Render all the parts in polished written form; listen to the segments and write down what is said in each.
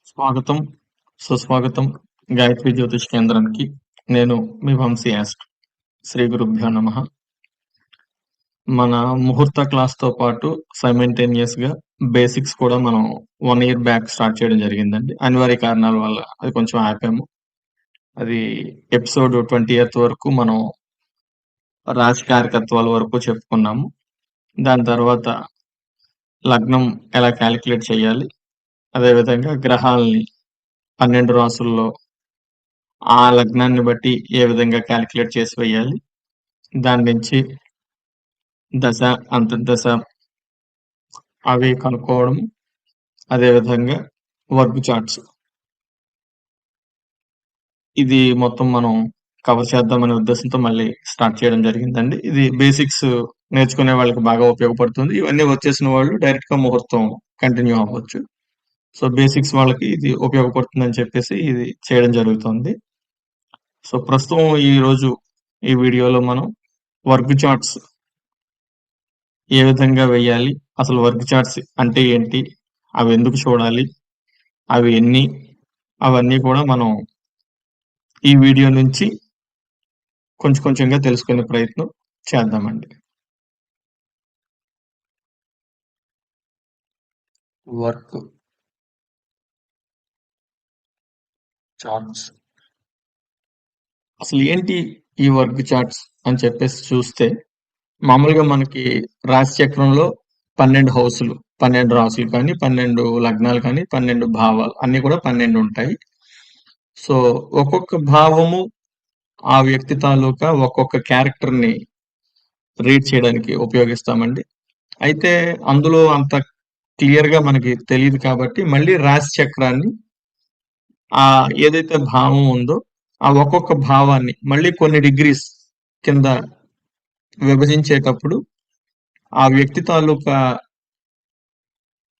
స్వాగతం, సుస్వాగతం గాయత్రి జ్యోతిష్ కేంద్రానికి. నేను మీ వంశీ యాస్ట్. శ్రీ గురుభ్యో నమః. మన ముహూర్త క్లాస్‌తో పాటు సైమల్టేనియస్‌గా బేసిక్స్ కూడా మనం 1 ఇయర్ బ్యాక్ స్టార్ట్ చేయడం జరిగిందండి. అనివార్య కారణాల వల్ల అది కొంచెం ఆపాము. అది ఎపిసోడ్ 20th వరకు మనం రాశి కారకత్వాల వరకు చెప్పుకున్నాము. దాని తర్వాత లగ్నం ఎలా క్యాలిక్యులేట్ చేయాలి, అదేవిధంగా గ్రహాల్ని 12 రాసుల్లో ఆ లగ్నాన్ని బట్టి ఏ విధంగా క్యాలిక్యులేట్ చేసి వేయాలి, దాని నుంచి దశ, అంతర్దశ అవి కనుక్కోవడం, అదేవిధంగా వర్క్ చార్ట్స్ ఇది మొత్తం మనం కవర్ చేద్దామనే ఉద్దేశంతో మళ్ళీ స్టార్ట్ చేయడం జరిగిందండి. ఇది బేసిక్స్ నేర్చుకునే వాళ్ళకి బాగా ఉపయోగపడుతుంది. ఇవన్నీ వచ్చేసిన వాళ్ళు డైరెక్ట్‌గా ముహూర్తం కంటిన్యూ అవ్వచ్చు. సో, బేసిక్స్ వాళ్ళకి ఇది ఉపయోగపడుతుందని చెప్పేసి ఇది చేయడం జరుగుతుంది. సో, ప్రస్తుతం ఈరోజు ఈ వీడియోలో మనం వర్క్ చార్ట్స్ ఏ విధంగా వేయాలి, అసలు వర్క్ చార్ట్స్ అంటే ఏంటి, అవి ఎందుకు చూడాలి, అవి ఎన్ని, అవన్నీ కూడా మనం ఈ వీడియో నుంచి కొంచెం కొంచెంగా తెలుసుకునే ప్రయత్నం చేద్దామండి. వర్క్ చార్ట్స్ అసలు ఏంటి ఈ వర్క్ చార్ట్స్ అని చెప్పేసి చూస్తే, మామూలుగా మనకి రాశి చక్రంలో 12 హౌసులు, 12 రాసులు కానీ, 12 లగ్నాలు కానీ, 12 భావాలు అన్నీ కూడా 12 ఉంటాయి. సో, ఒక్కొక్క భావము ఆ వ్యక్తి తాలూకా ఒక్కొక్క క్యారెక్టర్‌ని రీడ్ చేయడానికి ఉపయోగిస్తామండి. అయితే అందులో అంత క్లియర్‌గా మనకి తెలీదు కాబట్టి మళ్ళీ రాశి చక్రాన్ని ఏదైతే భావం ఉందో ఆ ఒక్కొక్క భావాన్ని మళ్ళీ కొన్ని డిగ్రీస్ కింద విభజించేటప్పుడు ఆ వ్యక్తి తాలూకా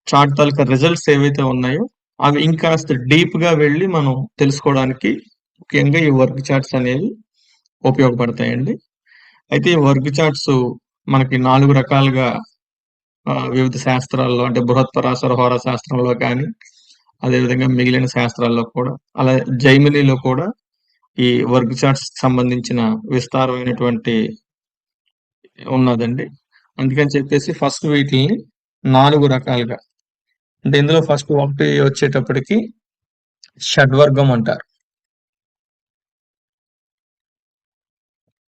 చార్ట్ తాలూకా రిజల్ట్స్ ఏవైతే ఉన్నాయో అవి ఇంకాస్త డీప్‌గా వెళ్లి మనం తెలుసుకోవడానికి ముఖ్యంగా ఈ వర్క్ చార్ట్స్ అనేవి ఉపయోగపడతాయండి. అయితే ఈ వర్క్ చార్ట్స్ మనకి 4 రకాలుగా వివిధ శాస్త్రాల్లో అంటే బృహత్పరాశర హోరా శాస్త్రంలో కానీ, అదేవిధంగా మిగిలిన శాస్త్రాల్లో కూడా, అలా జైమినిలో కూడా ఈ వర్క్ చార్ట్స్ సంబంధించిన విస్తారమైనటువంటి ఉన్నదండి. అందుకని చెప్పేసి ఫస్ట్ వీటిల్ని 4 రకాలుగా అంటే ఇందులో ఫస్ట్ ఒకటి వచ్చేటప్పటికి షడ్వర్గం అంటారు.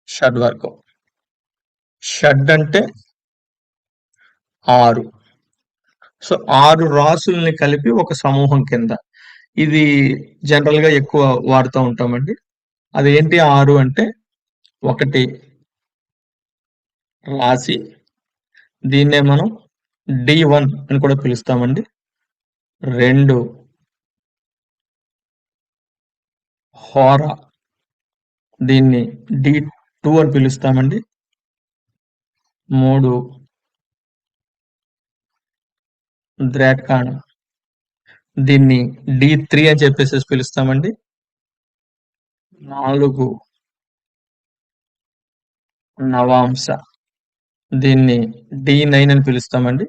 షడ్వర్గం. షడ్ అంటే 6. సో, 6 రాసుల్ని కలిపి ఒక సమూహం కింద. ఇది జనరల్‌గా ఎక్కువ వాడుతా ఉంటామండి. అదేంటి 6 అంటే 1 రాశి. దీన్నే మనం D1 అని కూడా పిలుస్తామండి. 2 హోర. దీన్ని D2 అని పిలుస్తామండి. 3 ద్రాకాణం. దీన్ని D3 అని చెప్పేసేసి పిలుస్తామండి. 4 నవాంశ. దీన్ని D9 అని పిలుస్తామండి.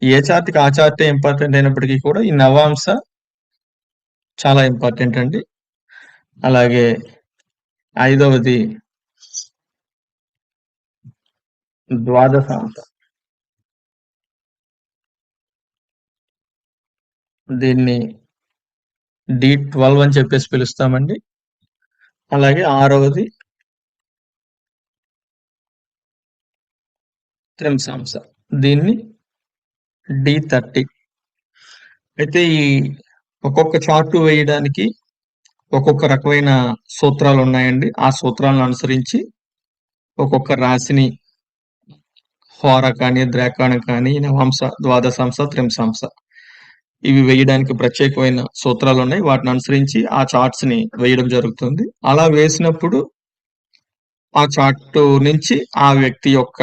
ఏ చార్ట్‌కి ఆ చార్టే ఇంపార్టెంట్ అయినప్పటికీ కూడా ఈ నవాంశ చాలా ఇంపార్టెంట్ అండి. అలాగే 5వది ద్వాదశాంశ. దీన్ని D12 అని చెప్పేసి పిలుస్తామండి. అలాగే 6వది త్రింశాంశ. దీన్ని D30. అయితే ఈ ఒక్కొక్క చార్టు వేయడానికి ఒక్కొక్క రకమైన సూత్రాలు ఉన్నాయండి. ఆ సూత్రాలను అనుసరించి ఒక్కొక్క రాశిని హోర కానీ, ద్రాకాణం కానీ, నవాంశ, ద్వాదశాంశ, త్రింశాంశ ఇవి వేయడానికి ప్రత్యేకమైన సూత్రాలు ఉన్నాయి. వాటిని అనుసరించి ఆ చార్ట్స్‌ని వేయడం జరుగుతుంది. అలా వేసినప్పుడు ఆ చార్ట్ నుంచి ఆ వ్యక్తి యొక్క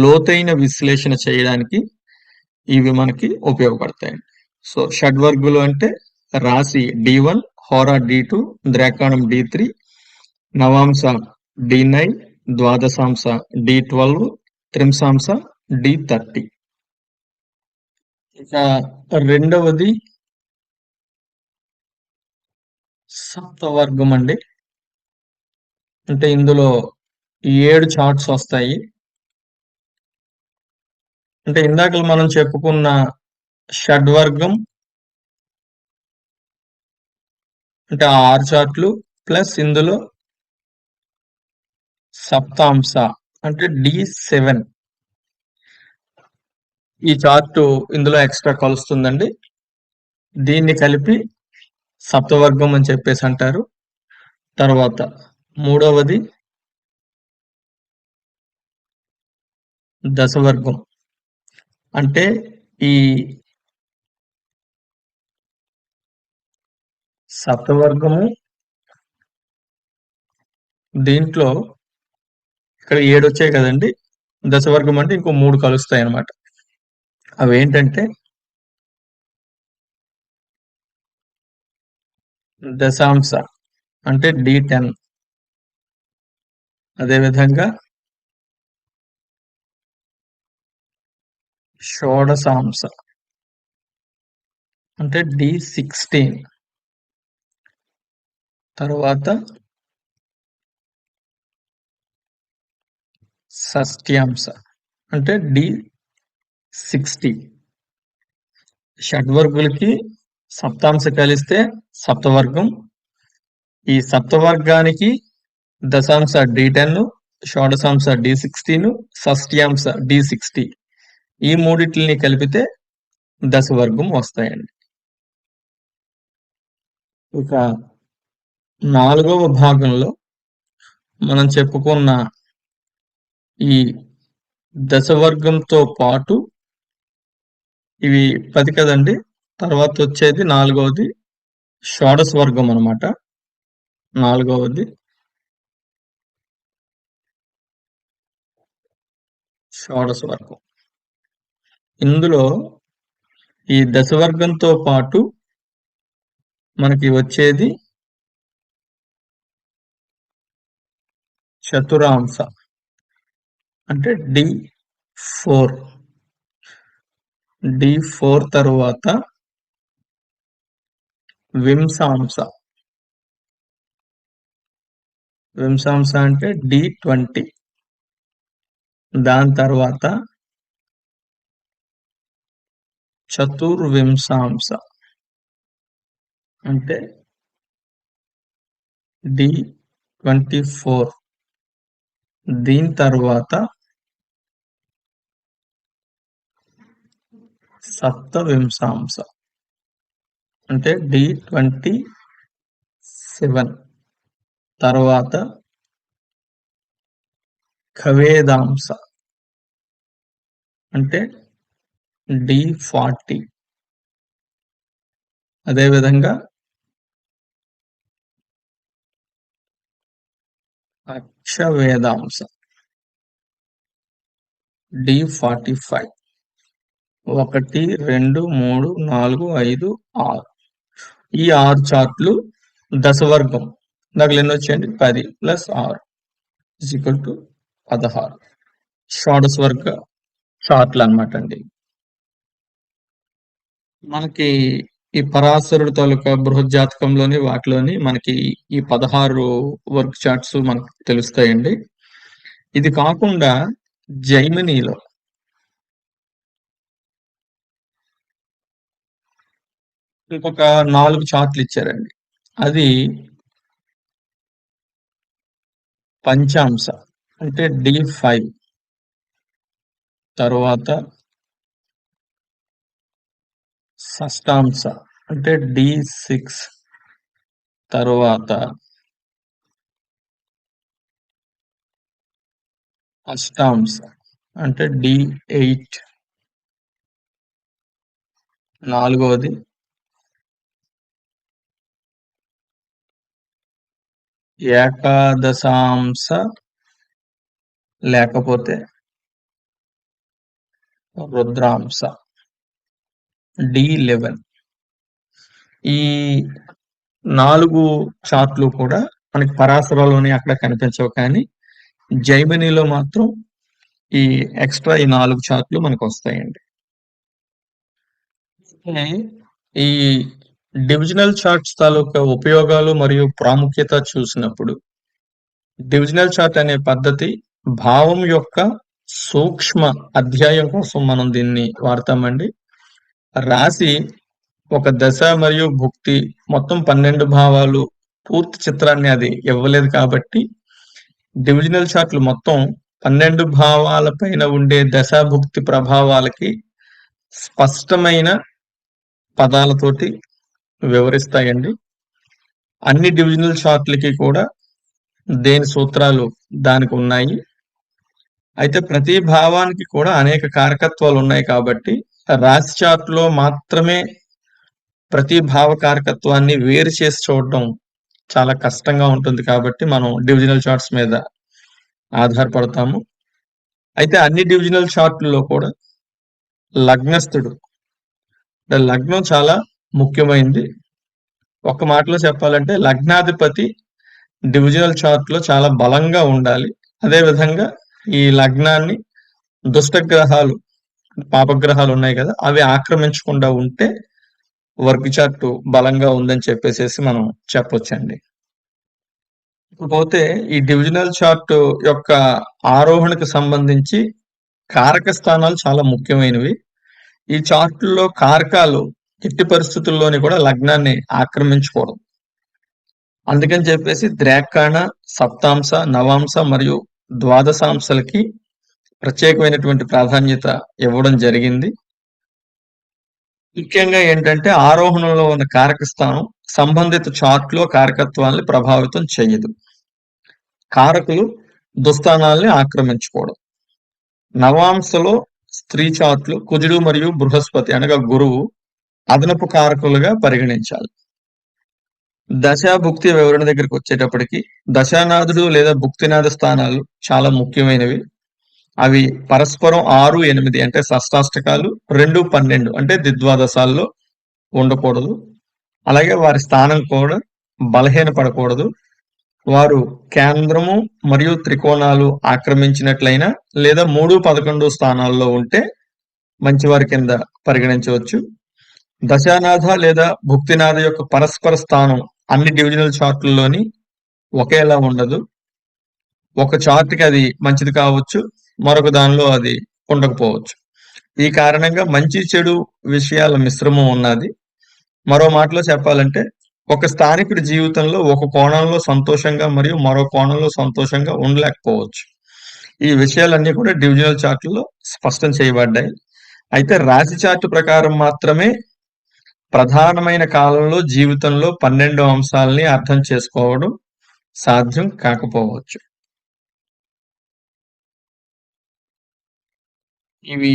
లోతైన విశ్లేషణ చేయడానికి ఇవి మనకి ఉపయోగపడతాయండి. సో, షడ్వర్గులు అంటే రాశి D1, హోరా D2, ద్రాకాణం D3, నవాంశ D9, ద్వాదశాంశ D12, త్రింశాంశ D30. ఇక రెండవది సప్తవర్గం అండి. అంటే ఇందులో 7 చార్ట్స్ వస్తాయి. అంటే ఇందాక మనం చెప్పుకున్న షడ్వర్గం అంటే 6 చార్ట్లు ప్లస్ ఇందులో సప్తాంశ అంటే D7 ఈ చార్టు ఇందులో ఎక్స్ట్రా కలుస్తుందండి. దీన్ని కలిపి సప్తవర్గం అని చెప్పేసి అంటారు. తర్వాత మూడవది దశవర్గం. అంటే ఈ సప్తవర్గము దీంట్లో ఇక్కడ 7 వచ్చాయి కదండి. దశవర్గం అంటే ఇంకో 3 కలుస్తాయి అన్నమాట. అవేంటంటే దశాంశ అంటే D10, అదేవిధంగా షోడశాంశ అంటే D16, తర్వాత షష్ట్యాంశ అంటే D60. షడ్వర్గులకి సప్తాంశ కలిస్తే సప్తవర్గం. ఈ సప్తవర్గానికి దశాంశ D10, షోడశాంశ D16, షష్ట్యాంశ D60 ఈ మూడిటిని కలిపితే దశవర్గం వస్తాయండి. ఇక 4వ భాగంలో మనం చెప్పుకున్న ఈ దశవర్గంతో పాటు ఇవి 10 కదండి. తర్వాత వచ్చేది 4వది షోడశ వర్గం అన్నమాట. 4వది షోడశ వర్గం. ఇందులో ఈ దశవర్గంతో పాటు మనకి వచ్చేది చతురాంశ అంటే D4. D4 తరువాత వింశాంశ. వింశాంశ అంటే D20. దాని తర్వాత చతుర్వింశాంశ అంటే D24. దీని తర్వాత సప్తవింశాంశ అంటే D27. తర్వాత ఖవేదాంశ అంటే D40. అదేవిధంగా అక్షవేదాంశ D45. 1, 2, 3, 4, 5, 6 ఈ 6 చార్ట్లు దశవర్గం. నాకు ఎన్ని వచ్చాయండి? 10 + 6 = 16 షోడశ వర్గ చార్ట్లు అన్నమాట అండి. మనకి ఈ పరాశరుడు తాలూకా బృహజ్జాతకంలోని వాటిలోని మనకి ఈ 16 వర్క్ చార్ట్స్ మనకు తెలుస్తాయండి. ఇది కాకుండా జైమినీలో ఇంకొక 4 చార్ట్లు ఇచ్చారండి. అది పంచాంశ అంటే D5. తర్వాత షష్టాంశ అంటే D6. తర్వాత అష్టాంశ అంటే D8. 4వది ఏకాదశాంశ లేకపోతే రుద్రాంశ D11. ఈ 4 చార్ట్లు కూడా మనకి పరాశరలోని అక్కడ కనిపించవు, కానీ జైమినీలో మాత్రం ఈ ఎక్స్ట్రా ఈ 4 చార్ట్‌లు మనకొస్తాయండి. అయితే ఈ డివిజనల్ చార్ట్స్ తాలూకా ఉపయోగాలు మరియు ప్రాముఖ్యత చూసినప్పుడు, డివిజనల్ చార్ట్ అనే పద్ధతి భావం యొక్క సూక్ష్మ అధ్యాయం కోసం మనం దీన్ని వాడతామండి. రాశి ఒక దశ మరియు భుక్తి మొత్తం 12 భావాలు పూర్తి చిత్రాన్ని అది ఇవ్వలేదు కాబట్టి, డివిజనల్ చార్ట్‌లు మొత్తం 12 భావాల పైన ఉండే దశాభుక్తి ప్రభావాలకి స్పష్టమైన పదాలతోటి వివరిస్తాయండి. అన్ని డివిజనల్ చార్ట్‌లకి కూడా దేని సూత్రాలు దానికున్నాయి. అయితే ప్రతి భావానికి కూడా అనేక కారకత్వాలున్నాయి కాబట్టి, రాశి చార్ట్‌లో మాత్రమే ప్రతి భావ కారకత్వాన్ని వేరు చేసి చూడడం చాలా కష్టంగా ఉంటుంది కాబట్టి, మనం డివిజనల్ చార్ట్స్ మీద ఆధారపడతాము. అయితే అన్ని డివిజనల్ చార్ట్‌లలో కూడా లగ్నస్థుడు లగ్నం చాలా ముఖ్యమైనది. ఒక్క మాటలో చెప్పాలంటే లగ్నాధిపతి డివిజనల్ చార్ట్‌లో చాలా బలంగా ఉండాలి. అదే విధంగా ఈ లగ్నాన్ని దుష్టగ్రహాలు, పాపగ్రహాలు ఉన్నాయి కదా! అవి ఆక్రమించకుండా ఉంటే వర్గ్ చార్ట్ బలంగా ఉందని చెప్పేసేసి మనం చెప్పొచ్చండి. ఇకపోతే ఈ డివిజనల్ చార్ట్ యొక్క ఆరోహణకు సంబంధించి కారక స్థానాలు చాలా ముఖ్యమైనవి. ఈ చార్టుల్లో కారకాలు ఎట్టి పరిస్థితుల్లోని కూడా లగ్నాన్ని ఆక్రమించకూడదు. అందుకని చెప్పేసి ద్రాకాణ, సప్తాంశ, నవాంశ మరియు ద్వాదశాంశాలకి ప్రత్యేకమైనటువంటి ప్రాధాన్యత ఇవ్వడం జరిగింది. ముఖ్యంగా ఏంటంటే ఆరోహణలో ఉన్న కారక స్థానం సంబంధిత చార్ట్‌లో కారకత్వాన్ని ప్రభావితం చేయదు. కారకులు దుస్థానాల్ని ఆక్రమించకూడదు. నవాంశలో స్త్రీ చార్ట్‌లు కుజుడు మరియు బృహస్పతి అనగా గురువు అదనపు కారకులుగా పరిగణించాలి. దశా భుక్తి వివరణ దగ్గరికి వచ్చేటప్పటికి దశానాథుడు లేదా భుక్తినాథ స్థానాలు చాలా ముఖ్యమైనవి. అవి పరస్పరం 6, 8 అంటే షష్టాష్టకాలు, 2, 12 అంటే ద్విద్వాదశాల్లో ఉండకూడదు. అలాగే వారి స్థానం కూడా బలహీనపడకూడదు. వారు కేంద్రము మరియు త్రికోణాలు ఆక్రమించినట్లయినా లేదా 3, 11 స్థానాల్లో ఉంటే మంచివారి కింద పరిగణించవచ్చు. దశానాథ లేదా భుక్తినాథ యొక్క పరస్పర స్థానం అన్ని డివిజనల్ చార్టుల్లోని ఒకేలా ఉండదు. ఒక చార్ట్‌కి అది మంచిది కావచ్చు, మరొక దానిలో అది ఉండకపోవచ్చు. ఈ కారణంగా మంచి చెడు విషయాల మిశ్రమం ఉన్నది. మరో మాటలో చెప్పాలంటే ఒక స్థానికుడి జీవితంలో ఒక కోణంలో సంతోషంగా మరియు మరో కోణంలో సంతోషంగా ఉండలేకపోవచ్చు. ఈ విషయాలన్నీ కూడా డివిజనల్ చార్టుల్లో స్పష్టం చేయబడ్డాయి. అయితే రాశి చార్ట్ ప్రకారం మాత్రమే ప్రధానమైన కాలంలో జీవితంలో 12 అంశాలని అర్థం చేసుకోవడం సాధ్యం కాకపోవచ్చు. ఇవి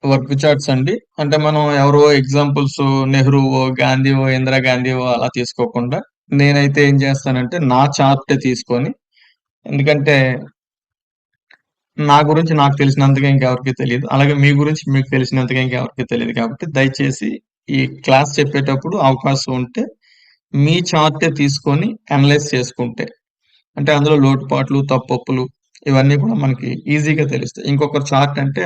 వర్క్ చార్ట్స్ అండి. అంటే మనం ఎవరో ఎగ్జాంపుల్స్ నెహ్రూవో, గాంధీవో, ఇందిరాగాంధీవో అలా తీసుకోకుండా నేనైతే ఏం చేస్తానంటే నా చార్ట్ తీసుకొని, ఎందుకంటే నా గురించి నాకు తెలిసినంతగా ఇంకెవరికీ తెలీదు. అలాగే మీ గురించి మీకు తెలిసినంతగా ఇంకెవరికీ తెలీదు కాబట్టి దయచేసి ఈ క్లాస్ చెప్పేటప్పుడు అవకాశం ఉంటే మీ చార్టే తీసుకొని అనలైజ్ చేసుకుంటే, అంటే అందులో లోటుపాట్లు, తప్పొప్పులు ఇవన్నీ కూడా మనకి ఈజీగా తెలుస్తాయి. ఇంకొకరి చార్ట్ అంటే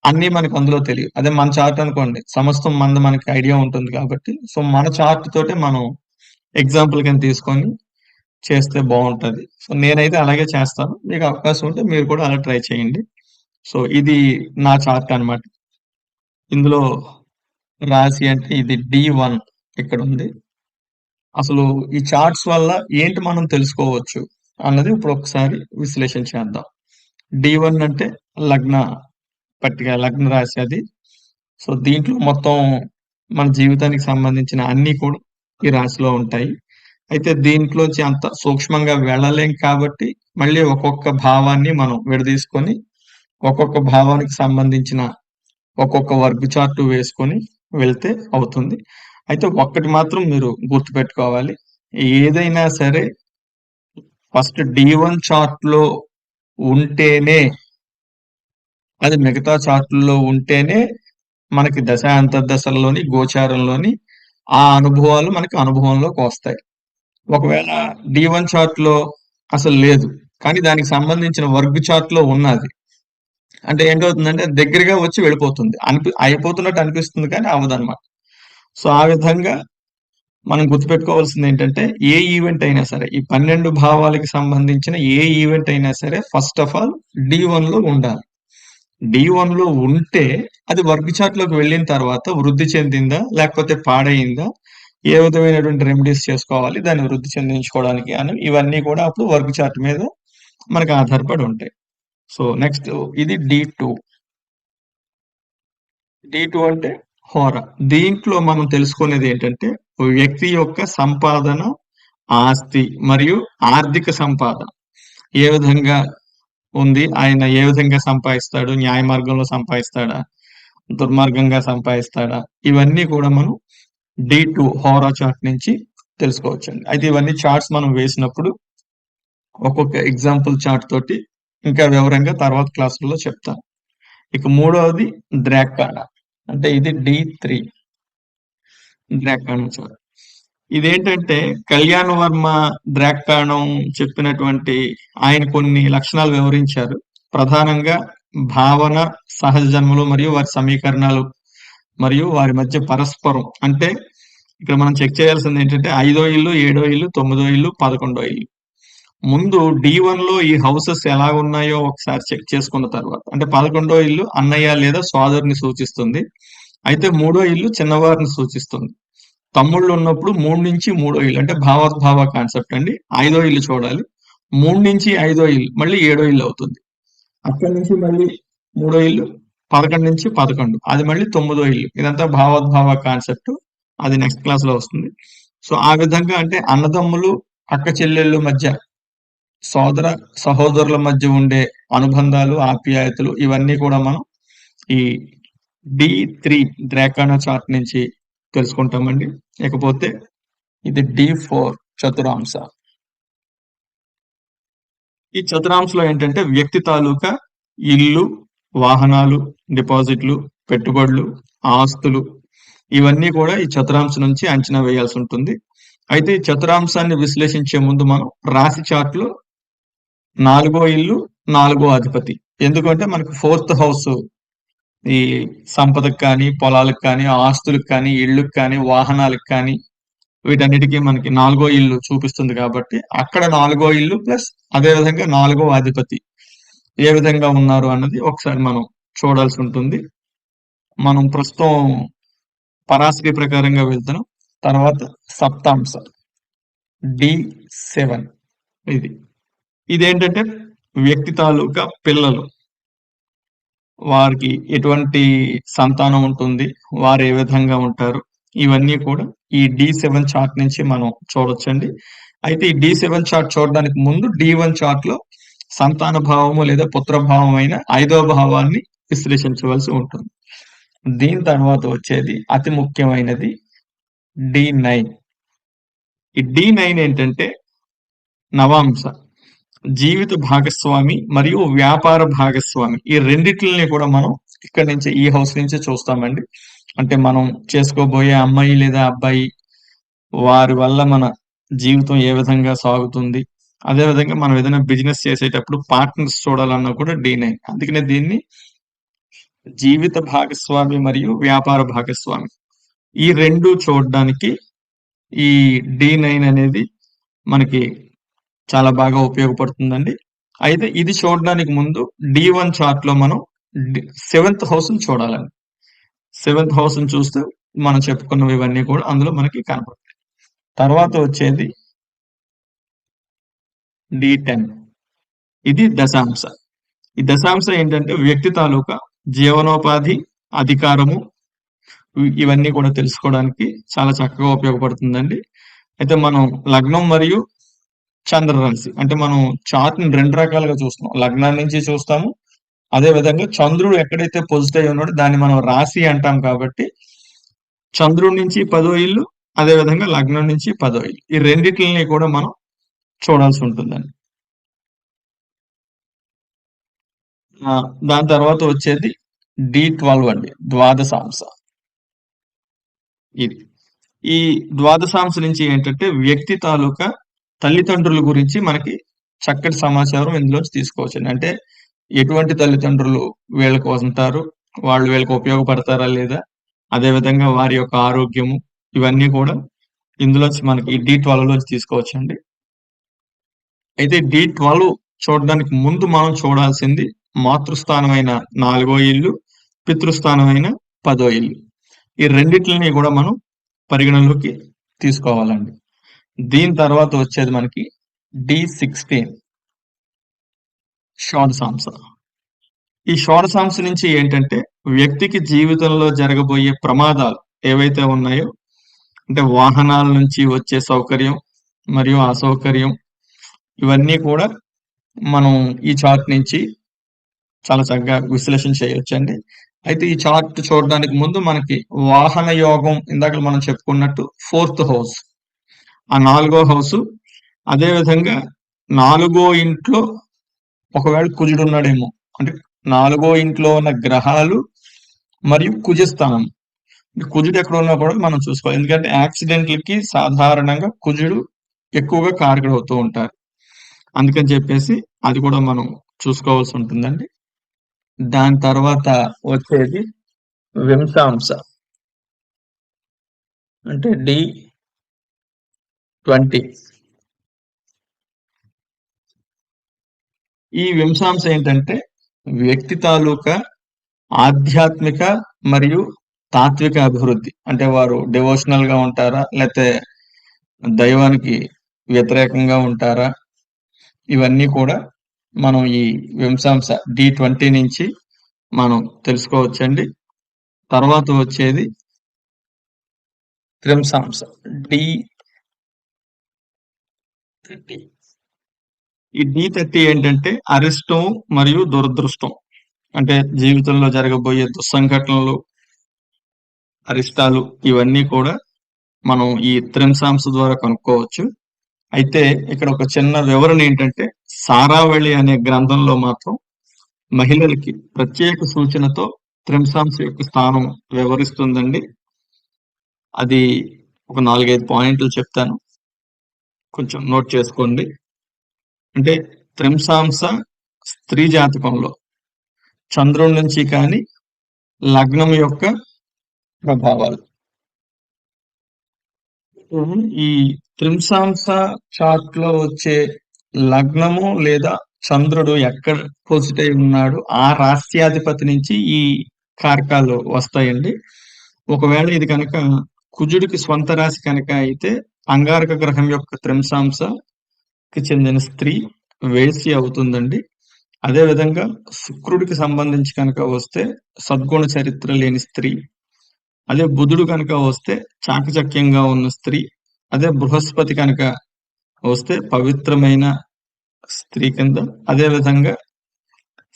అన్నీ మనకు అందులో తెలియవు. అదే మన చార్ట్ అనుకోండి సమస్తం మనది మనకి ఐడియా ఉంటుంది కాబట్టి, సో మన చార్ట్ తోటే మనం ఎగ్జాంపుల్ కింద తీసుకొని చేస్తే బావుంటది. సో నేనైతే అలాగే చేస్తాను. మీకు అవకాశం ఉంటే మీరు కూడా అలా ట్రై చేయండి. సో ఇది నా చార్ట్ అన్నమాట. ఇందులో రాశి అంటే ఇది D1 ఇక్కడుంది. అసలు ఈ చార్ట్స్ వల్ల ఏంటి మనం తెలుసుకోవచ్చు అన్నది ఇప్పుడు ఒకసారి విశ్లేషణ చేద్దాం. D1 అంటే లగ్న పట్టిక, లగ్న రాశి అది. సో దీంట్లో మొత్తం మన జీవితానికి సంబంధించిన అన్నీ కూడా ఈ రాశిలో ఉంటాయి. అయితే దీంట్లోంచి అంత సూక్ష్మంగా వెళ్ళలేం కాబట్టి మళ్ళీ ఒక్కొక్క భావాన్ని మనం విడదీసుకొని ఒక్కొక్క భావానికి సంబంధించిన ఒక్కొక్క వర్గ్ చార్ట్ వేసుకొని వెళ్తే అవుతుంది. అయితే ఒక్కటి మాత్రం మీరు గుర్తుపెట్టుకోవాలి. ఏదైనా సరే ఫస్ట్ D1 చార్ట్‌లో ఉంటేనే అది మిగతా చార్టుల్లో ఉంటేనే మనకి దశ అంతర్దశల్లోని, గోచారంలోని ఆ అనుభవాలు మనకి అనుభవంలోకొస్తాయి. ఒకవేళ D1 చార్ట్‌లో అసలు లేదు. కానీ దానికి సంబంధించిన వర్గ్ చార్ట్ లో ఉన్నది. అంటే ఏంటవుతుందంటే దగ్గరగా వచ్చి వెళ్ళిపోతుంది. అయిపోతున్నట్టు అనిపిస్తుంది కానీ అవ్వదన్నమాట. సో ఆ విధంగా మనం గుర్తుపెట్టుకోవాల్సింది ఏంటంటే ఏ ఈవెంట్ అయినా సరే ఈ 12 భావాలకి సంబంధించిన ఏ ఈవెంట్ అయినా సరే ఫస్ట్ ఆఫ్ ఆల్ D1 లో ఉండాలి. D1 లో ఉంటే అది వర్గ్ చార్ట్ లోకి వెళ్ళిన తర్వాత వృద్ధి చెందిందా లేకపోతే పాడైందా, ఏ విధమైనటువంటి రెమెడీస్ చేసుకోవాలి దాన్ని వృద్ధి చెందించుకోవడానికి అని ఇవన్నీ కూడా అప్పుడు వర్గ్ చార్ట్ మీద మనకు ఆధారపడి ఉంటాయి. సో నెక్స్ట్ ఇది D2. D2 అంటే హోర. దీంట్లో మనం తెలుసుకునేది ఏంటంటే వ్యక్తి యొక్క సంపాదన, ఆస్తి మరియు ఆర్థిక సంపాదన ఏ విధంగా ఉంది, ఆయన ఏ విధంగా సంపాదిస్తాడు, న్యాయ మార్గంలో సంపాదిస్తాడా, దుర్మార్గంగా సంపాదిస్తాడా, ఇవన్నీ కూడా మనం D2 హోరా చార్ట్ నుంచి తెలుసుకోవచ్చండి. అయితే ఇవన్నీ చార్ట్స్ మనం వేసినప్పుడు ఒక్కొక్క ఎగ్జాంపుల్ చార్ట్ తోటి ఇంకా వివరంగా తర్వాత క్లాసుల్లో చెప్తాను. ఇక మూడవది ద్రాకాణ. అంటే ఇది D3 ద్రాకాణ చార్ట్. ఇదేంటంటే కళ్యాణ్ వర్మ ద్రాకాణం చెప్పినటువంటి ఆయన కొన్ని లక్షణాలు వివరించారు. ప్రధానంగా భావన, సహజ జన్మలు మరియు వారి సమీకరణాలు మరియు వారి మధ్య పరస్పరం. అంటే ఇక్కడ మనం చెక్ చేయాల్సింది ఏంటంటే 5వ ఇల్లు, 7వ ఇల్లు, 9వ ఇల్లు, 11వ ఇల్లు. ముందు D1 లో ఈ హౌసెస్ ఎలా ఉన్నాయో ఒకసారి చెక్ చేసుకున్న తర్వాత, అంటే 11వ ఇల్లు అన్నయ్య లేదా సోదరుని సూచిస్తుంది. అయితే 3వ ఇల్లు చిన్నవారిని సూచిస్తుంది. తమ్ముళ్ళు ఉన్నప్పుడు 3 నుంచి 3వ ఇల్లు అంటే భావోద్భావ కాన్సెప్ట్ అండి. 5వ ఇల్లు చూడాలి. 3 నుంచి 5వ ఇల్లు మళ్ళీ 7వ ఇల్లు అవుతుంది. అక్కడి నుంచి మళ్ళీ 3వ ఇల్లు 11 నుంచి 11 అది మళ్ళీ 9వ ఇల్లు. ఇదంతా భావోద్భావ కాన్సెప్ట్. అది నెక్స్ట్ క్లాస్ లో వస్తుంది. సో ఆ విధంగా అంటే అన్నదమ్ములు, అక్క చెల్లెళ్ళు మధ్య, సోదర సహోదరుల మధ్య ఉండే అనుబంధాలు, ఆప్యాయతలు ఇవన్నీ కూడా మనం ఈ D3 ద్రాకాణ చార్ట్ నుంచి తెలుసుకుంటామండి. ఇకపోతే ఇది D4 చతురాంశ. ఈ చతురాంశలో ఏంటంటే వ్యక్తి తాలూకా ఇల్లు, వాహనాలు, డిపాజిట్లు, పెట్టుబడులు, ఆస్తులు ఇవన్నీ కూడా ఈ చతురాంశ నుంచి అంచనా వేయాల్సి ఉంటుంది. అయితే ఈ చతురాంశాన్ని విశ్లేషించే ముందు మనం రాశి చార్ట్ లో 4వ ఇల్లు, 4వ అధిపతి. ఎందుకంటే మనకు 4th హౌస్ ఈ సంపదకు కానీ, పొలాలకు కానీ, ఆస్తులకు కానీ, ఇళ్ళకు కానీ, వాహనాలకు కానీ వీటన్నిటికీ మనకి 4వ ఇల్లు చూపిస్తుంది కాబట్టి అక్కడ 4వ ఇల్లు ప్లస్ అదే విధంగా 4వ అధిపతి ఏ విధంగా ఉన్నారు అన్నది ఒకసారి మనం చూడాల్సి ఉంటుంది. మనం ప్రస్తుతం పరాశరి ప్రకారంగా వెళ్తున్నాం. తర్వాత సప్తాంశ D7 ఇది. ఇదేంటంటే వ్యక్తి తాలూకా పిల్లలు, వారికి ఎటువంటి సంతానం ఉంటుంది, వారు ఏ విధంగా ఉంటారు, ఇవన్నీ కూడా ఈ D7 చార్ట్ నుంచి మనం చూడొచ్చండి. అయితే ఈ D7 చార్ట్ చూడడానికి ముందు D1 చార్ట్ లో సంతాన భావము లేదా పుత్రభావం అయిన 5వ భావాన్ని విశ్లేషించవలసి ఉంటుంది. దీని తర్వాత వచ్చేది అతి ముఖ్యమైనది D9. ఈ D9 ఏంటంటే నవాంశ, జీవిత భాగస్వామి మరియు వ్యాపార భాగస్వామి. ఈ రెండిటిని కూడా మనం ఇక్కడ నుంచి ఈ హౌస్ నుంచి చూస్తామండి. అంటే మనం చేసుకోబోయే అమ్మాయి లేదా అబ్బాయి, వారి వల్ల మన జీవితం ఏ విధంగా సాగుతుంది, అదే విధంగా మనం ఏదైనా బిజినెస్ చేసేటప్పుడు పార్ట్నర్స్ చూడాలన్నా కూడా D9. అందుకనే దీన్ని జీవిత భాగస్వామి మరియు వ్యాపార భాగస్వామి ఈ రెండు చూడడానికి ఈ D9 అనేది మనకి చాలా బాగా ఉపయోగపడుతుందండి. అయితే ఇది చూడడానికి ముందు D1 చార్ట్ లో మనం 7th హౌస్ ని చూడాలండి. 7th హౌస్ ని చూస్తే మనం చెప్పుకున్నవి ఇవన్నీ కూడా అందులో మనకి కనపడతాయి. తర్వాత వచ్చేది D10. ఇది దశాంశ. ఈ దశాంశ ఏంటంటే వ్యక్తి తాలూకా జీవనోపాధి, అధికారము ఇవన్నీ కూడా తెలుసుకోవడానికి చాలా చక్కగా ఉపయోగపడుతుందండి. అయితే మనం లగ్నం మరియు చంద్రరాశి అంటే మనం చార్ట్ ని 2 రకాలుగా చూస్తాం. లగ్నం నుంచి చూస్తాము. అదే విధంగా చంద్రుడు ఎక్కడైతే పొజిట్ అయి ఉన్నాడో దాన్ని మనం రాశి అంటాం కాబట్టి చంద్రుడి నుంచి 10వ ఇల్లు, అదే విధంగా లగ్నం నుంచి 10వ ఇల్లు ఈ రెండిటిని కూడా మనం చూడాల్సి ఉంటుందండి. దాని తర్వాత వచ్చేది D12 అండి, ద్వాదశాంశ. ఇది ఈ ద్వాదశాంశ నుంచి ఏంటంటే వ్యక్తి తాలూకా తల్లిదండ్రుల గురించి మనకి చక్కటి సమాచారం ఇందులోంచి తీసుకోవచ్చండి. అంటే ఎటువంటి తల్లిదండ్రులు వీళ్ళకి ఉంటారు, వాళ్ళు వీళ్ళకి ఉపయోగపడతారా లేదా, అదేవిధంగా వారి యొక్క ఆరోగ్యము ఇవన్నీ కూడా ఇందులోంచి మనకి ఈ D12 లోంచి తీసుకోవచ్చండి. అయితే D12 చూడడానికి ముందు మనం చూడాల్సింది మాతృస్థానమైన 4వ ఇల్లు, పితృస్థానమైన 10వ ఇల్లు. ఈ రెండిట్లిని కూడా మనం పరిగణనలోకి తీసుకోవాలండి. దీని తర్వాత వచ్చేది మనకి D16 షోడశాంశ. ఈ షోడశాంశ నుంచి ఏంటంటే వ్యక్తికి జీవితంలో జరగబోయే ప్రమాదాలు ఏవైతే ఉన్నాయో, అంటే వాహనాల నుంచి వచ్చే సౌకర్యం మరియు అసౌకర్యం ఇవన్నీ కూడా మనం ఈ చార్ట్ నుంచి చాలా చక్కగా విశ్లేషణ చేయొచ్చండి. అయితే ఈ చార్ట్ చూడడానికి ముందు మనకి వాహన యోగం ఇందాక మనం చెప్పుకున్నట్టు 4th హౌస్, ఆ 4వ హౌసు, అదే విధంగా 4వ ఇంట్లో ఒకవేళ కుజుడు ఉన్నాడేమో, అంటే 4వ ఇంట్లో ఉన్న గ్రహాలు మరియు కుజస్థానం. కుజుడు ఎక్కడ ఉన్నా కూడా మనం చూసుకోవాలి. ఎందుకంటే యాక్సిడెంట్లకి సాధారణంగా కుజుడు ఎక్కువగా కారకుడు అవుతూ ఉంటారు. అందుకని చెప్పేసి అది కూడా మనం చూసుకోవాల్సి ఉంటుందండి. దాని తర్వాత వచ్చేది వింశాంశ, అంటే D20. ఈ వింశాంశ ఏంటంటే వ్యక్తి తాలూకా ఆధ్యాత్మిక మరియు తాత్విక అభివృద్ధి. అంటే వారు డివోషనల్ గా ఉంటారా, లేకపోతే దైవానికి వ్యతిరేకంగా ఉంటారా, ఇవన్నీ కూడా మనం ఈ వింశాంశ D20 నుంచి మనం తెలుసుకోవచ్చండి. తర్వాత వచ్చేది త్రింశాంశ D30. ఈ D30 ఏంటంటే అరిష్టం మరియు దురదృష్టం. అంటే జీవితంలో జరగబోయే దుస్సంఘటనలు, అరిష్టాలు ఇవన్నీ కూడా మనం ఈ త్రింశాంశ ద్వారా కనుక్కోవచ్చు. అయితే ఇక్కడ ఒక చిన్న వివరణ ఏంటంటే సారావళి అనే గ్రంథంలో మాత్రం మహిళలకి ప్రత్యేక సూచనతో త్రింశాంశ యొక్క స్థానం వివరిస్తుందండి. అది ఒక 4-5 పాయింట్లు చెప్తాను, కొంచెం నోట్ చేసుకోండి. అంటే త్రింశాంశ స్త్రీ జాతకంలో చంద్రుడి నుంచి కానీ లగ్నం యొక్క ప్రభావాలు. ఈ త్రింశాంశ చార్ట్ లో వచ్చే లగ్నము లేదా చంద్రుడు ఎక్కడ పోజిట్ అయి ఉన్నాడు, ఆ రాశ్యాధిపతి నుంచి ఈ కారకాలు వస్తాయండి. ఒకవేళ ఇది కనుక కుజుడికి స్వంత రాశి కనుక అయితే అంగారక గ్రహం యొక్క త్రింశాంశకి చెందిన స్త్రీ వేశ్య అవుతుందండి. అదే విధంగా శుక్రుడికి సంబంధించి కనుక వస్తే సద్గుణ చరిత్ర లేని స్త్రీ. అదే బుధుడు కనుక వస్తే చాకచక్యంగా ఉన్న స్త్రీ. అదే బృహస్పతి కనుక వస్తే పవిత్రమైన స్త్రీ కింద. అదే విధంగా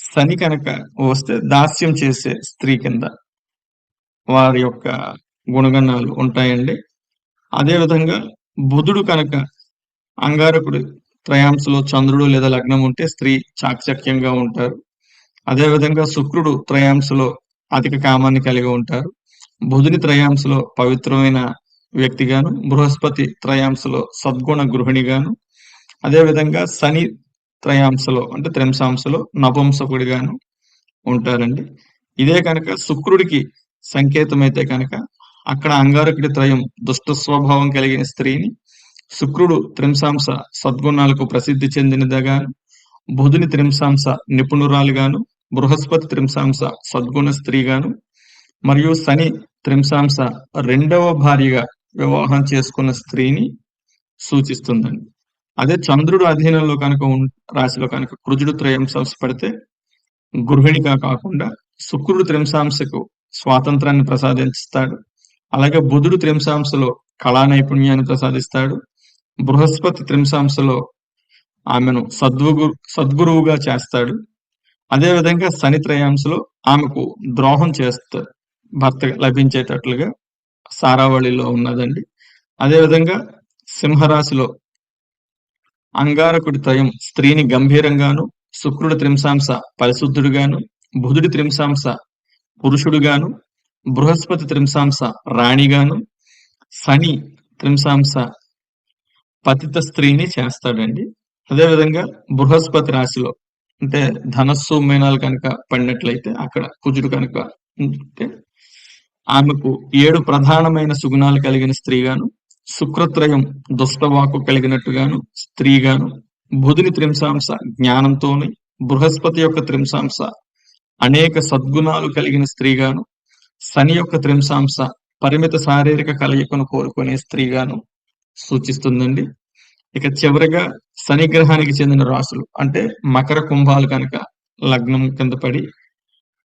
శని కనుక వస్తే దాస్యం చేసే స్త్రీ కింద వారి యొక్క గుణగణాలు ఉంటాయండి. అదే విధంగా బుధుడు కనుక అంగారకుడు త్రయాంశలో చంద్రుడు లేదా లగ్నం ఉంటే స్త్రీ చాకచక్యంగా ఉంటారు. అదే విధంగా శుక్రుడు త్రయాంశలో అధిక కామాన్ని కలిగి ఉంటారు. బుధుని త్రయాంశలో పవిత్రమైన వ్యక్తిగాను, బృహస్పతి త్రయాంశలో సద్గుణ గృహిణిగాను, అదే విధంగా శని త్రయాంశలో అంటే త్రింశాంశలో నపుంసకుడిగాను ఉంటారండి. ఇదే కనుక శుక్రుడికి సంకేతమైతే కనుక అక్కడ అంగారకుడి త్రయం దుష్ట స్వభావం కలిగిన స్త్రీని, శుక్రుడు త్రింశాంశ సద్గుణాలకు ప్రసిద్ధి చెందినదిగాను, బుధుని త్రింశాంశ నిపుణురాలుగాను, బృహస్పతి త్రింశాంశ సద్గుణ స్త్రీగాను, మరియు శని త్రింశాంశ రెండవ భార్యగా వివాహం చేసుకున్న స్త్రీని సూచిస్తుందండి. అదే చంద్రుడు అధీనంలో కనుక రాశిలో కనుక కుజుడు త్రయాంశాంశ పడితే గృహిణిగా కాకుండా శుక్రుడు త్రింశాంశకు స్వాతంత్రాన్ని ప్రసాదిస్తాడు. అలాగే బుధుడు త్రింశాంశలో కళా నైపుణ్యాన్ని ప్రసాదిస్తాడు. బృహస్పతి త్రింశాంశలో ఆమెను సద్గురువుగా చేస్తాడు. అదే విధంగా శని త్రయాంశలో ఆమెకు ద్రోహం చేస్తాడు, భర్త లభించేటట్లుగా సారావళిలో ఉన్నదండి. అదే విధంగా సింహరాశిలో అంగారకుడి త్రయం స్త్రీని గంభీరంగాను, శుక్రుడి త్రింశాంశ పరిశుద్ధుడుగాను, బుధుడి త్రింశాంశ పురుషుడుగాను, బృహస్పతి త్రింశాంశ రాణిగాను, శని త్రింశాంశ పతిత స్త్రీని చేస్తాడండి. అదేవిధంగా బృహస్పతి రాశిలో అంటే ధనస్సు, మీనాలు కనుక పడినట్లయితే అక్కడ కుజుడు కనుక ఉంటే ఆమెకు 7 ప్రధానమైన సుగుణాలు కలిగిన స్త్రీగాను, శుక్రత్రయం దుష్టవాక్కు కలిగినట్టుగాను స్త్రీగాను, బుధుని త్రింశాంశ జ్ఞానంతోని, బృహస్పతి యొక్క త్రింశాంశ అనేక సద్గుణాలు కలిగిన స్త్రీగాను, శని యొక్క త్రింశాంశ పరిమిత శారీరక కలయికను కోరుకునే స్త్రీగాను సూచిస్తుందండి. ఇక చివరగా శని గ్రహానికి చెందిన రాశులు అంటే మకర కుంభాలు కనుక లగ్నం కింద పడి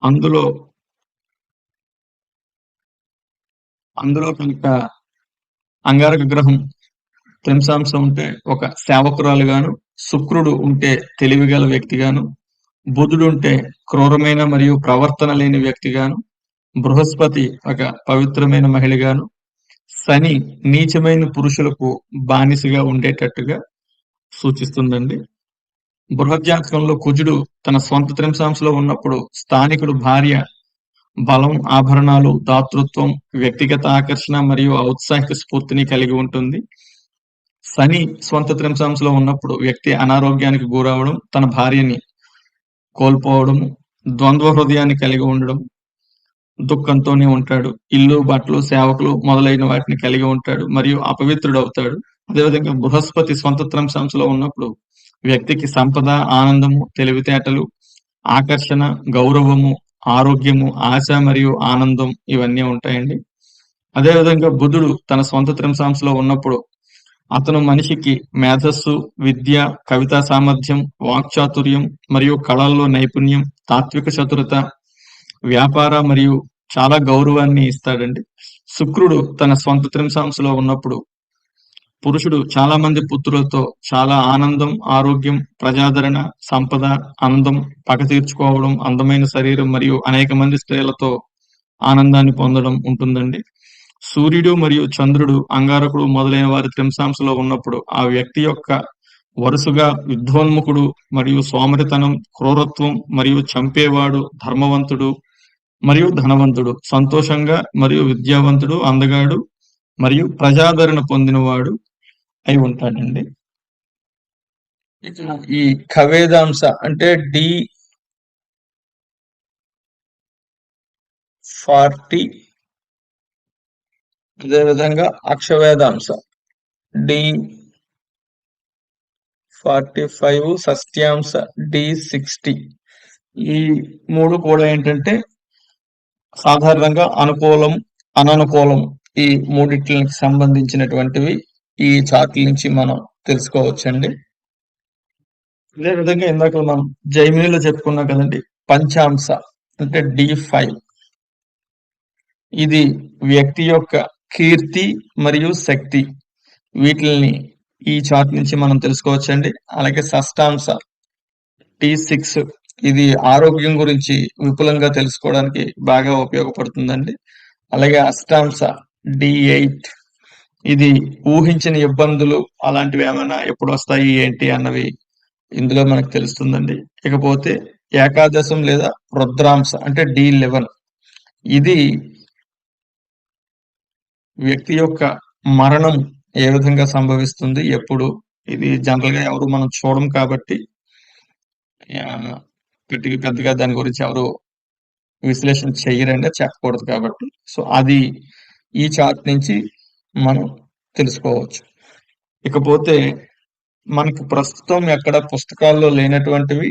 అందులో కనుక అంగారక గ్రహం త్రింశాంశం ఉంటే ఒక సేవకురాలుగాను, శుక్రుడు ఉంటే తెలివిగల వ్యక్తిగాను, బుధుడు ఉంటే క్రూరమైన మరియు ప్రవర్తన లేని వ్యక్తిగాను, బృహస్పతి ఒక పవిత్రమైన మహిళగాను, శని నీచమైన పురుషులకు బానిసగా ఉండేటట్టుగా సూచిస్తుందండి. బృహజ్జాతకంలో కుజుడు తన స్వంత త్రింశాంశలో ఉన్నప్పుడు స్థానికుడు భార్య బలం, ఆభరణాలు, దాతృత్వం, వ్యక్తిగత ఆకర్షణ మరియు ఔత్సాహిక స్ఫూర్తిని కలిగి ఉంటుంది. శని స్వంత త్రింశాంశలో ఉన్నప్పుడు వ్యక్తి అనారోగ్యానికి గురవడం, తన భార్యని కోల్పోవడం, ద్వంద్వ హృదయాన్ని కలిగి ఉండడం, దుఃఖంతోనే ఉంటాడు. ఇల్లు, బట్టలు, సేవకులు మొదలైన వాటిని కలిగి ఉంటాడు మరియు అపవిత్రుడవుతాడు. అదేవిధంగా బృహస్పతి స్వంత త్రింశాంశలో ఉన్నప్పుడు వ్యక్తికి సంపద, ఆనందము, తెలివితేటలు, ఆకర్షణ, గౌరవము, ఆరోగ్యము, ఆశ మరియు ఆనందం ఇవన్నీ ఉంటాయండి. అదేవిధంగా బుధుడు తన స్వంత త్రింశాంశలో ఉన్నప్పుడు అతను మనిషికి మేధస్సు, విద్య, కవితా సామర్థ్యం, వాక్చాతుర్యం మరియు కళల్లో నైపుణ్యం, తాత్విక చతురత, వ్యాపార మరియు చాలా గౌరవాన్ని ఇస్తాడండి. శుక్రుడు తన స్వంత త్రింశాంశలో ఉన్నప్పుడు పురుషుడు చాలా మంది పుత్రులతో చాలా ఆనందం, ఆరోగ్యం, ప్రజాదరణ, సంపద, అందం, పగ తీర్చుకోవడం, అందమైన శరీరం మరియు అనేక మంది స్త్రీలతో ఆనందాన్ని పొందడం ఉంటుందండి. సూర్యుడు మరియు చంద్రుడు, అంగారకుడు మొదలైన వారి త్రింశాంశలో ఉన్నప్పుడు ఆ వ్యక్తి యొక్క వరుసగా యుద్ధోన్ముఖుడు మరియు సోమరితనం, క్రూరత్వం మరియు చంపేవాడు, ధర్మవంతుడు మరియు ధనవంతుడు, సంతోషంగా మరియు విద్యావంతుడు, అందగాడు మరియు ప్రజాదరణ పొందినవాడు అయి ఉంటాడండి. ఇక ఈ ఖవేదాంశ అంటే D40, అదేవిధంగా అక్షవేదాంశ D45, షష్ట్యాంశ D60 ఈ 3 కూడా ఏంటంటే సాధారణంగా అనుకూలం, అననుకూలం ఈ మూడిట్లకి సంబంధించినటువంటివి ఈ చార్ట్ల నుంచి మనం తెలుసుకోవచ్చండి. అదే విధంగా ఇందాక మనం జైమినిలో చెప్పుకున్నాం కదండి, పంచాంశ అంటే D5 ఇది వ్యక్తి యొక్క కీర్తి మరియు శక్తి వీటిని ఈ చార్ట్ నుంచి మనం తెలుసుకోవచ్చండి. అలాగే షష్టాంశ D6 ఇది ఆరోగ్యం గురించి విపులంగా తెలుసుకోవడానికి బాగా ఉపయోగపడుతుందండి. అలాగే అష్టాంశ D8 ఇది ఊహించిన ఇబ్బందులు అలాంటివి ఏమైనా ఎప్పుడు వస్తాయి ఏంటి అన్నవి ఇందులో మనకు తెలుస్తుందండి. ఇకపోతే ఏకాదశం లేదా రుద్రాంశ అంటే D11 ఇది వ్యక్తి యొక్క మరణం ఏ విధంగా సంభవిస్తుంది, ఎప్పుడు, ఇది జనరల్ గా ఎవరు మనం చూడం కాబట్టి పెద్దగా దాని గురించి ఎవరు విశ్లేషణ చెయ్యరండి, చెప్పకూడదు కాబట్టి. సో అది ఈ చార్ట్ నుంచి మనం తెలుసుకోవచ్చు. ఇకపోతే మనకి ప్రస్తుతం ఎక్కడ పుస్తకాల్లో లేనటువంటివి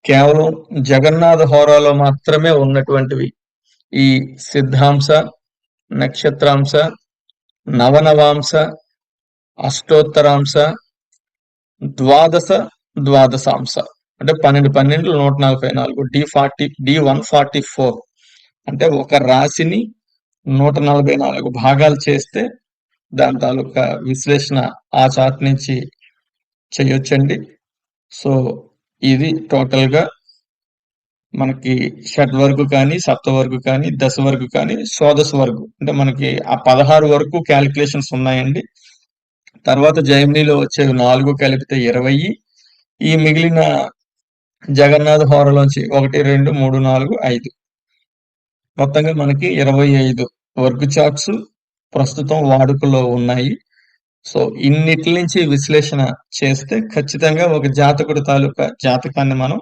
కేవలం జగన్నాథ హోరాలో మాత్రమే ఉన్నటువంటివి ఈ సిద్ధాంశ, నక్షత్రాంశ, నవనవాంశ, అష్టోత్తరాంశ, ద్వాదశాంశ అంటే 12 144 D144 అంటే ఒక రాశిని 144 భాగాలు చేస్తే దాని తాలూకా విశ్లేషణ ఆ చార్ట్ నుంచి చేయొచ్చండి. సో ఇది టోటల్ గా మనకి షడ్వర్గు కానీ, సప్తవర్గు కానీ, దశవర్గు కానీ, షోడశ వర్గు అంటే మనకి ఆ 16 వరకు క్యాలిక్యులేషన్స్ ఉన్నాయండి. తర్వాత జైమినిలో వచ్చేవి 4 కలిపితే 20, ఈ మిగిలిన జగన్నాథ హోరలోంచి 1, 2, 3, 4, 5 మొత్తంగా మనకి 25 వర్గు చార్ట్స్ ప్రస్తుతం వాడుకలో ఉన్నాయి. సో ఇన్నిటి నుంచి విశ్లేషణ చేస్తే ఖచ్చితంగా ఒక జాతకుడి తాలూకా జాతకాన్ని మనం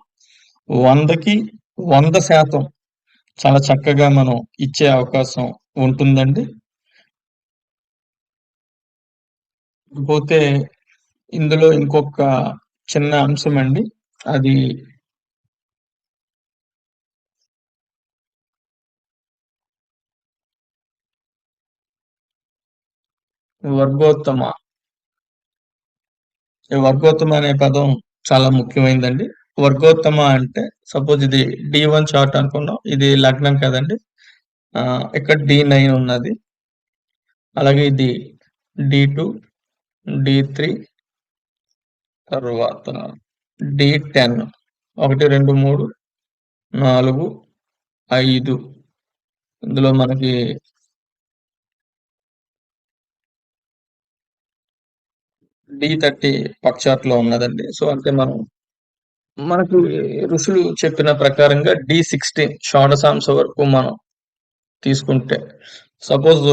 100కి 100% చాలా చక్కగా మనం ఇచ్చే అవకాశం ఉంటుందండి. పోతే ఇందులో ఇంకొక చిన్న అంశం అండి. అది వర్గోత్తమ. ఈ వర్గోత్తమ అనే పదం చాలా ముఖ్యమైనదండి. వర్గోత్తమ అంటే సపోజ్ ఇది D1 చార్ట్ అనుకున్నాం. ఇది లగ్నం కదండి. ఇక్కడ D9 ఉన్నది. అలాగే ఇది D2, D3 తర్వాత D10 1, 2, 3, 4, 5 ఇందులో మనకి D30 పక్షాట్లో ఉన్నదండి. సో అంటే మనకు ఋషులు చెప్పిన ప్రకారంగా D16 షోడశాంశ వరకు మనం తీసుకుంటే సపోజ్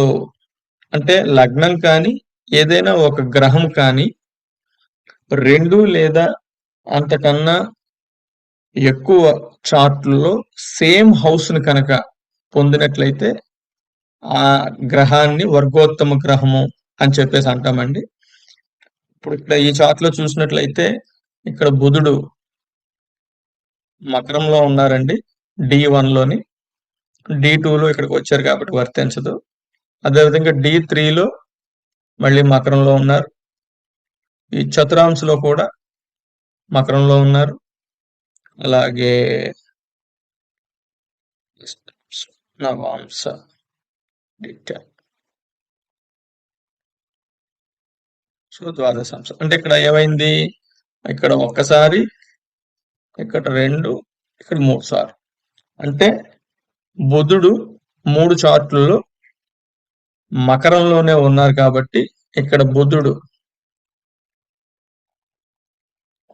అంటే లగ్నం కానీ ఏదైనా ఒక గ్రహం కానీ 2 లేదా అంతకన్నా ఎక్కువ చార్ట్లలో సేమ్ హౌస్ ని కనుక పొందినట్లయితే ఆ గ్రహాన్ని వర్గోత్తమ గ్రహము అని చెప్పేసి అంటామండి. ఇప్పుడు ఇక్కడ ఈ చార్ట్ లో చూసినట్లయితే ఇక్కడ బుధుడు మకరంలో ఉన్నారండి. D1 లోని D2 లో ఇక్కడికి వచ్చారు కాబట్టి వర్తించదు. అదేవిధంగా D3 లో మళ్ళీ మకరంలో ఉన్నారు. ఈ చతురాంశలో కూడా మకరంలో ఉన్నారు. అలాగే నవాంశ సో ద్వాదశాంశం అంటే ఇక్కడ ఏమైంది, ఇక్కడ ఒక్కసారి, ఇక్కడ 2, ఇక్కడ 3 సార్లు. అంటే బుధుడు 3 చార్ట్లలో మకరంలోనే ఉన్నారు కాబట్టి ఇక్కడ బుధుడు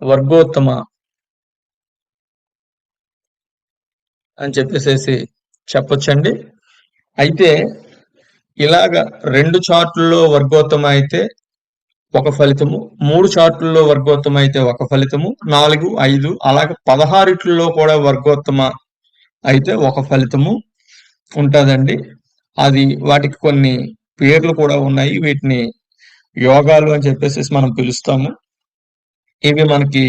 వర్గోత్తమ అని చెప్పేసి చెప్పొచ్చండి. అయితే ఇలాగా 2 చార్టుల్లో వర్గోత్తమ అయితే ఒక ఫలితము, 3 చార్టుల్లో వర్గోత్తమ అయితే ఒక ఫలితము, 4, 5 అలాగే 16 కూడా వర్గోత్తమ అయితే ఒక ఫలితము ఉంటుందండి. అది వాటికి కొన్ని పేర్లు కూడా ఉన్నాయి. వీటిని యోగాలు అని చెప్పేసి మనం పిలుస్తాము. ఇవి మనకి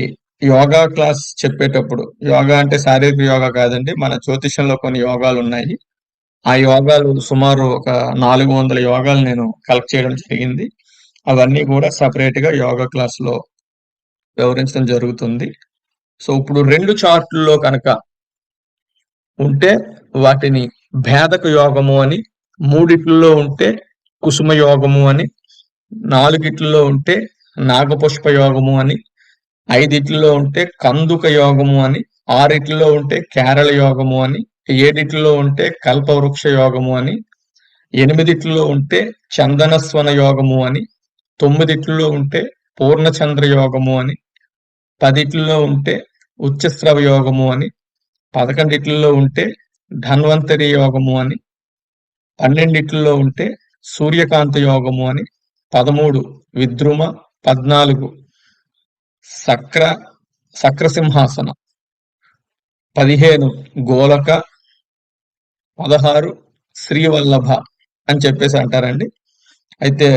యోగా క్లాస్ చెప్పేటప్పుడు, యోగా అంటే శారీరక యోగా కాదండి, మన జ్యోతిషంలో కొన్ని యోగాలు ఉన్నాయి. ఆ యోగాలు సుమారు ఒక 400 యోగాలు నేను కలెక్ట్ చేయడం జరిగింది. అవన్నీ కూడా సపరేట్ గా యోగా క్లాస్ లో వివరించడం జరుగుతుంది. సో ఇప్పుడు 2 చార్టుల్లో కనుక ఉంటే వాటిని భేదక యోగము అని, 3 ఉంటే కుసుమ యోగము అని, 4 ఉంటే నాగపుష్ప యోగము అని, 5 ఉంటే కందుక యోగము అని, 6 ఉంటే కేరళ యోగము అని, 7 ఉంటే కల్పవృక్ష యోగము అని, 8 ఉంటే చందనస్వన యోగము అని, 9 ఉంటే పూర్ణచంద్ర యోగము అని, 10 ఉంటే ఉచ్చస్రవ యోగము అని, 11 ఉంటే ధన్వంతరి యోగము అని, 12 ఉంటే సూర్యకాంత యోగము అని, 13 విద్రుమ, 14 సక్రసింహాసన, 15 గోలక, 16 శ్రీవల్లభ అని చెప్పేసి అంటారండి. అయితే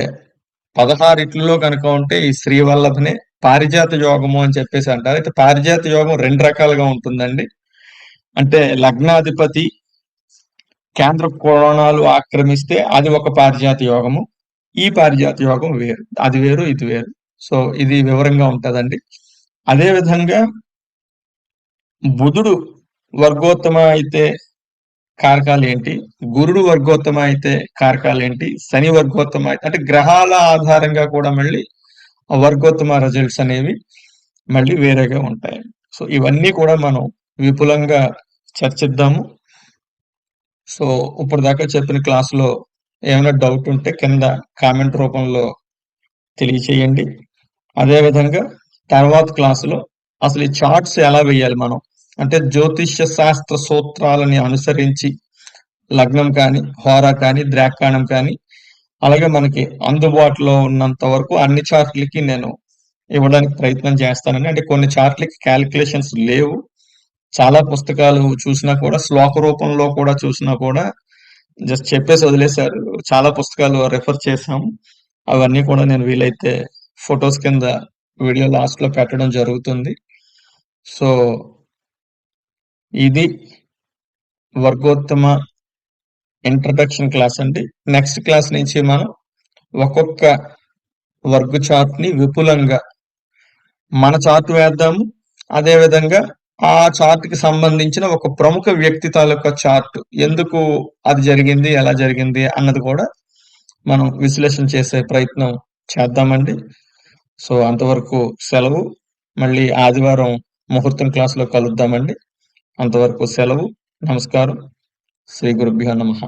16 కనుక ఉంటే ఈ శ్రీవల్లభనే పారిజాత యోగము అని చెప్పేసి అంటారు. అయితే పారిజాత యోగం 2 రకాలుగా ఉంటుందండి. అంటే లగ్నాధిపతి కేంద్ర కోణాలు ఆక్రమిస్తే అది ఒక పారిజాత యోగము, ఈ పారిజాత యోగం వేరు, అది వేరు ఇది వేరు. సో ఇది వివరంగా ఉంటదండి. అదే విధంగా బుధుడు వర్గోత్తమ అయితే కారకాలు ఏంటి, గురుడు వర్గోత్తమ అయితే కారకాలు ఏంటి, శని వర్గోత్తమ అయితే, అంటే గ్రహాల ఆధారంగా కూడా మళ్ళీ వర్గోత్తమ రిజల్ట్స్ అనేవి మళ్ళీ వేరేగా ఉంటాయి. సో ఇవన్నీ కూడా మనం విపులంగా చర్చిద్దాము. సో ఇప్పుడు దాకా చెప్పిన క్లాసులో ఏమైనా డౌట్ ఉంటే కింద కామెంట్ రూపంలో తెలియచేయండి. అదేవిధంగా తర్వాత క్లాసులో అసలు ఈ చార్ట్స్ ఎలా వేయాలి మనం, అంటే జ్యోతిష్య శాస్త్ర సూత్రాలని అనుసరించి లగ్నం కానీ, హోరా కానీ, ద్రాకాణం కానీ అలాగే మనకి అందుబాటులో ఉన్నంత వరకు అన్ని చార్ట్‌లకి నేను ఇవ్వడానికి ప్రయత్నం చేస్తానండి. అంటే కొన్ని చార్ట్‌లకి కాలిక్యులేషన్స్ లేవు. చాలా పుస్తకాలు చూసినా కూడా శ్లోక రూపంలో కూడా చూసినా కూడా జస్ట్ చెప్పేసి వదిలేశారు. చాలా పుస్తకాలు రిఫర్ చేశాం. అవన్నీ కూడా నేను వీలైతే ఫోటోస్ కింద వీడియో లాస్ట్‌లో పెట్టడం జరుగుతుంది. సో, ఇది వర్గోత్తమ ఇంట్రడక్షన్ క్లాస్ అండి. నెక్స్ట్ క్లాస్ నుంచి మనం ఒక్కొక్క వర్గ్ చార్ట్‌ని విపులంగా మన చార్ట్ వేద్దాము. అదే విధంగా ఆ చార్ట్‌కి సంబంధించిన ఒక ప్రముఖ వ్యక్తి తాలూకా చార్ట్ ఎందుకు అది జరిగింది, ఎలా జరిగింది అన్నది కూడా మనం విశ్లేషణ చేసే ప్రయత్నం చేద్దామండి. సో, అంతవరకు సెలవు. మళ్ళీ ఆదివారం ముహూర్తం క్లాస్‌లో కలుద్దామండి. అంతవరకు సెలవు. నమస్కారం. శ్రీ గురుభ్యో నమః.